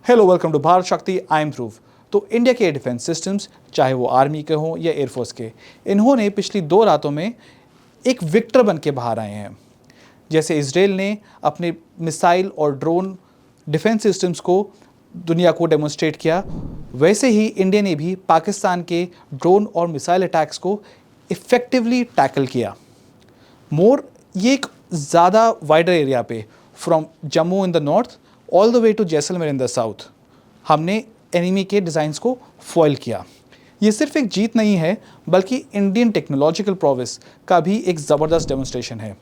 Hello, welcome to Bharat शक्ति। I am ध्रुव। तो India के डिफेंस सिस्टम्स, चाहे वो आर्मी के हों या एयरफोर्स के, इन्होंने पिछली 2 रातों में एक विक्टर बन के बाहर आए हैं। जैसे इजराइल ने अपने मिसाइल और ड्रोन डिफेंस सिस्टम्स को दुनिया को डेमोन्स्ट्रेट किया, वैसे ही इंडिया ने भी पाकिस्तान के ड्रोन और मिसाइल अटैक्स को इफ़ेक्टिवली टैकल किया। ये एक ज़्यादा वाइडर एरिया पे, from Jammu in the north all the way to Jaisalmer in the south, हमने एनिमी के डिज़ाइंस को फॉइल किया। ये सिर्फ एक जीत नहीं है, बल्कि इंडियन टेक्नोलॉजिकल प्रोग्रेस का भी एक ज़बरदस्त डेमोन्स्ट्रेशन है।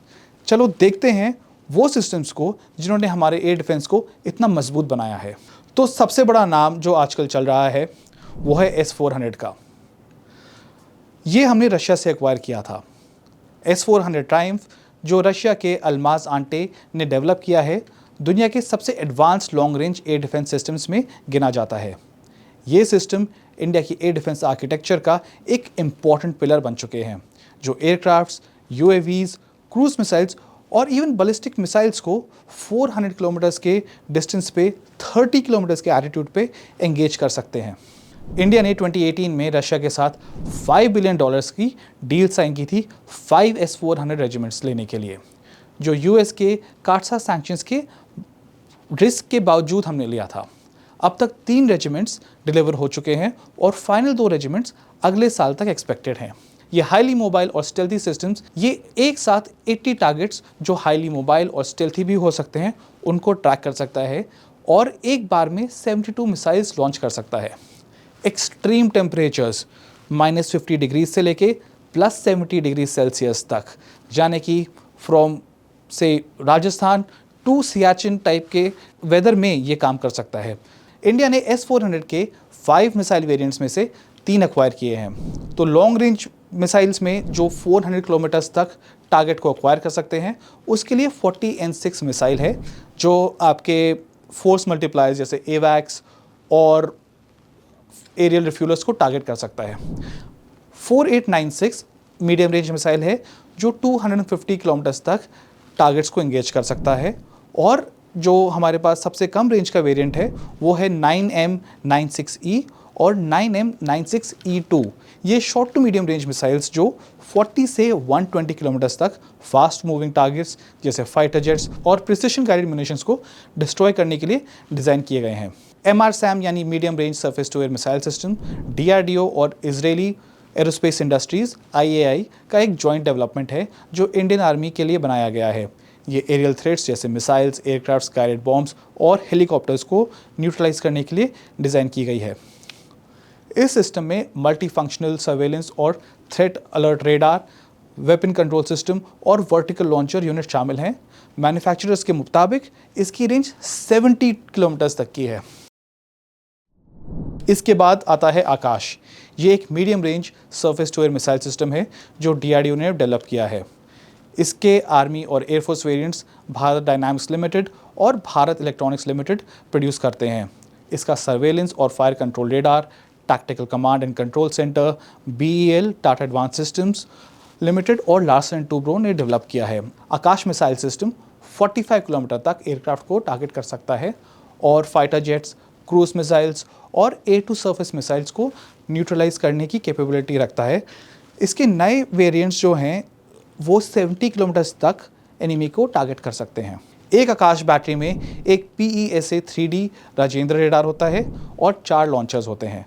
चलो देखते हैं वो सिस्टम्स को जिन्होंने हमारे एयर डिफेंस को इतना मजबूत बनाया है। तो सबसे बड़ा नाम जो आजकल चल रहा है वो है S-400 का। ये हमने रशिया से एक्वायर किया था। S-400 ट्रायम्फ, जो रशिया के अल्माज आंटे ने डेवलप किया है, दुनिया के सबसे advance long range air defence systems में गिना जाता है। ये सिस्टम इंडिया की एयर डिफेंस आर्किटेक्चर का एक इम्पॉर्टेंट पिलर बन चुके हैं, जो एयरक्राफ्ट्स, यूएवीज, क्रूज मिसाइल्स और इवन बैलिस्टिक मिसाइल्स को 400 किलोमीटर्स के डिस्टेंस पे 30 किलोमीटर्स के एल्टीट्यूड पे एंगेज कर सकते हैं। इंडिया ने 2018 में रशिया के साथ $5 बिलियन की डील साइन की थी 5 S-400 रेजिमेंट्स लेने के लिए, जो यूएस के काटसा सैंक्शंस के रिस्क के बावजूद हमने लिया था। अब तक 3 रेजिमेंट्स डिलीवर हो चुके हैं और फाइनल 2 रेजिमेंट्स अगले साल तक एक्सपेक्टेड हैं। ये हाईली मोबाइल और स्टेल्थी सिस्टम्स, ये एक साथ 80 टारगेट्स जो हाईली मोबाइल और स्टेल्थी भी हो सकते हैं, उनको ट्रैक कर सकता है और एक बार में 72 मिसाइल्स लॉन्च कर सकता है। एक्सट्रीम टेम्परेचर्स -50 डिग्री से लेके +70 डिग्री सेल्सियस तक, यानी कि फ्रॉम से राजस्थान टू सियाचिन टाइप के वेदर में ये काम कर सकता है। इंडिया ने S-400 के 5 मिसाइल वेरिएंट्स में से 3 एक्वायर किए हैं। तो लॉन्ग रेंज मिसाइल्स में जो 400 किलोमीटर्स तक टारगेट को एक्वायर कर सकते हैं, उसके लिए 40N6 मिसाइल है, जो आपके फोर्स मल्टीप्लायर्स जैसे एवैक्स और एरियल रिफ्यूलर्स को टारगेट कर सकता है। 4896 मीडियम रेंज मिसाइल है, जो 250 किलोमीटर्स तक टारगेट्स को एंगेज कर सकता है। और जो हमारे पास सबसे कम रेंज का वेरिएंट है वो है 9M96E और 9M96E2। ये short to medium range missiles जो 40 से 120 किलोमीटर्स तक फास्ट मूविंग टारगेट्स जैसे फाइटर जेट्स और प्रिसिशन गाइडेड म्यूनिशंस को डिस्ट्रॉय करने के लिए डिज़ाइन किए गए हैं। MRSAM यानी medium range surface to air missile system DRDO और इजरायली एरोस्पेस इंडस्ट्रीज़ IAI का एक जॉइंट डेवलपमेंट है, जो इंडियन आर्मी के लिए बनाया गया है। ये एरियल थ्रेट्स जैसे मिसाइल्स, एयरक्राफ्ट्स, गाइडेड बॉम्ब्स और हेलीकॉप्टर्स को न्यूट्रलाइज करने के लिए डिज़ाइन की गई है। इस सिस्टम में मल्टी फंक्शनल सर्वेलेंस और threat alert radar, weapon control system और वर्टिकल लॉन्चर यूनिट शामिल हैं। मैन्युफैक्चरर्स के मुताबिक इसकी रेंज 70 किलोमीटर्स तक की है। इसके बाद आता है आकाश। ये एक medium range surface to air missile system है, जो DRDO ने डेवलप किया है। इसके आर्मी और air force variants Bharat dynamics limited और भारत इलेक्ट्रॉनिक्स लिमिटेड प्रोड्यूस करते हैं। इसका सर्वेलेंस और fire control radar tactical command and control centre BEL Tata advance systems limited और लार्सन & टूब्रो ने डेवलप किया है। आकाश मिसाइल सिस्टम 45 किलोमीटर तक एयरक्राफ्ट को टारगेट कर सकता है और फाइटर जेट्स, क्रूज मिसाइल्स और एयर टू सरफेस मिसाइल्स को न्यूट्रलाइज करने की कैपेबिलिटी रखता है। इसके नए वेरिएंट्स जो हैं वो 70 किलोमीटर्स तक एनिमी को टारगेट कर सकते हैं। एक आकाश बैटरी में एक PESA 3D राजेंद्र रेडार होता है और 4 लॉन्चर्स होते हैं,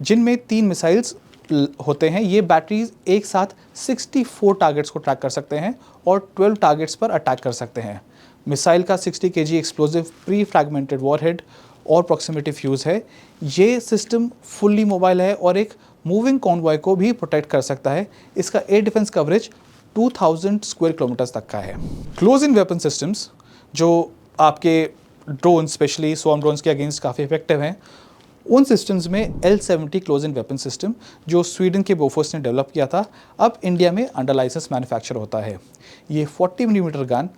जिनमें 3 मिसाइल्स होते हैं। ये बैटरीज एक साथ 64 टारगेट्स को ट्रैक कर सकते हैं और 12 टारगेट्स पर अटैक कर सकते हैं। मिसाइल का 60 kg explosive pre fragmented warhead और प्रॉक्सिमिटी फ्यूज़ है। ये सिस्टम फुल्ली मोबाइल है और एक मूविंग कॉन्वॉय को भी प्रोटेक्ट कर सकता है। इसका air defence coverage 2000 square kilometres तक का है। क्लोज इन वेपन सिस्टम्स, जो आपके ड्रोन, स्पेशली स्वॉर्म ड्रोन्स के अगेंस्ट काफ़ी इफेक्टिव हैं, उन सिस्टम्स में L-70 close in weapon system, जो स्वीडन के बोफोर्स ने डेवलप किया था, अब इंडिया में अंडर लाइसेंस मैन्युफैक्चर होता है। ये 40 मिलीमीटर गन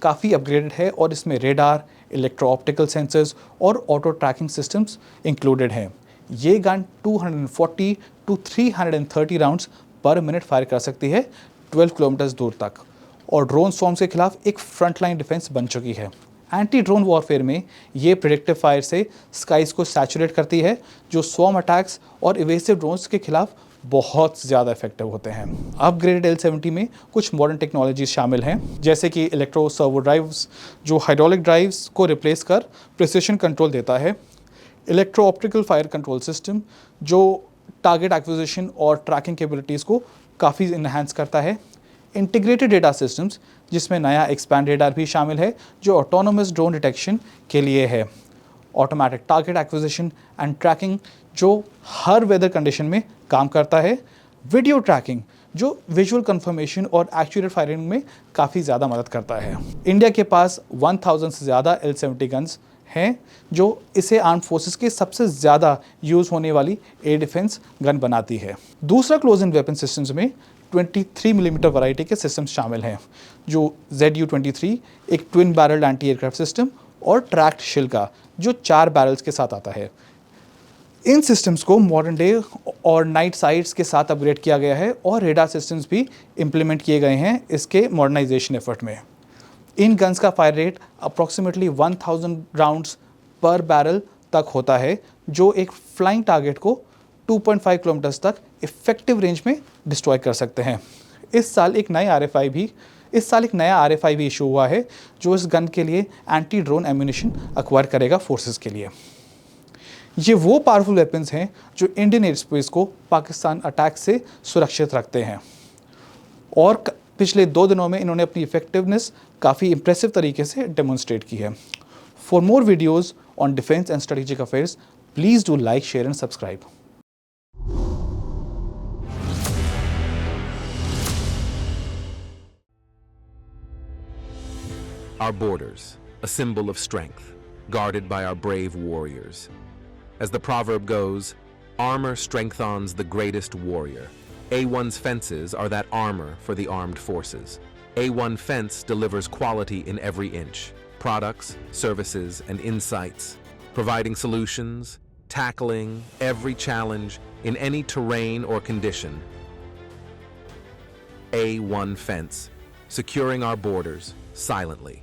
काफ़ी अपग्रेडेड है और इसमें रेडार, इलेक्ट्रो ऑप्टिकल सेंसर्स और ऑटो ट्रैकिंग सिस्टम्स इंक्लूडेड हैं। ये गन 240 to 330 राउंड्स पर मिनट फायर कर सकती है 12 किलोमीटर्स दूर तक और ड्रोन स्वॉर्म्स के खिलाफ एक फ्रंटलाइन डिफेंस बन चुकी है। एंटी ड्रोन वॉरफेयर में ये प्रिडिक्टिव फायर से स्काइज को सैचुरेट करती है, जो स्वॉर्म अटैक्स और इवेसिव ड्रोन्स के खिलाफ बहुत ज़्यादा इफेक्टिव होते हैं। अपग्रेडेड L70 में कुछ मॉडर्न टेक्नोलॉजीज शामिल हैं, जैसे कि इलेक्ट्रो सर्वो ड्राइव्स जो हाइड्रोलिक ड्राइव्स को रिप्लेस कर प्रिसिशन कंट्रोल देता है, electro optical fire control system जो टारगेट एक्विजिशन और ट्रैकिंग कैपेबिलिटीज़ को काफ़ी इन्हांस करता है, इंटीग्रेटेड रेडार सिस्टम्स जिसमें नया एक्सपैंड रेडार भी शामिल है जो ऑटोनोमस ड्रोन डिटेक्शन के लिए है, automatic target acquisition and tracking जो हर वेदर कंडीशन में काम करता है, वीडियो ट्रैकिंग जो विजुअल कंफर्मेशन और एक्यूरेट फायरिंग में काफ़ी ज़्यादा मदद करता है। इंडिया के पास 1000 से ज़्यादा L70 गन्स हैं जो इसे आर्म फोर्सेस के सबसे ज़्यादा यूज़ होने वाली एयर डिफेंस गन बनाती है। दूसरा क्लोज इन वेपन सिस्टम्स में 23 मिलीमीटर वैरायटी के सिस्टम्स शामिल हैं, जो ZU-23 एक twin barrel anti aircraft system और ट्रैक्ड शिल का जो 4 बैरल्स के साथ आता है। इन सिस्टम्स को मॉडर्न डे और नाइट साइट्स के साथ अपग्रेड किया गया है और रेडार सिस्टम्स भी इम्प्लीमेंट किए गए हैं इसके मॉडर्नाइजेशन एफर्ट में। इन गन्स का फायर रेट अप्रॉक्सीमेटली 1000 राउंड्स पर बैरल तक होता है, जो एक फ्लाइंग टारगेट को 2.5 किलोमीटर्स तक इफेक्टिव रेंज में डिस्ट्रॉय कर सकते हैं। इस साल एक नया RFI भी इशू हुआ है जो इस गन के लिए एंटी ड्रोन एम्यूनिशन एक्वायर करेगा फोर्सेस के लिए। ये वो पावरफुल वेपन्स हैं जो इंडियन एयर स्पेस को पाकिस्तान अटैक से सुरक्षित रखते हैं और पिछले 2 दिनों में इन्होंने अपनी इफेक्टिवनेस काफ़ी इंप्रेसिव तरीके से डेमोन्स्ट्रेट की है। For more videos on defence and strategic affairs, please do like, share and subscribe. Our borders, a symbol of strength, guarded by our brave warriors. As the proverb goes, armor strengthens the greatest warrior. A1's fences are that armor for the armed forces. A1 Fence delivers quality in every inch. Products, services, and insights, providing solutions, tackling every challenge in any terrain or condition. A1 Fence, securing our borders silently.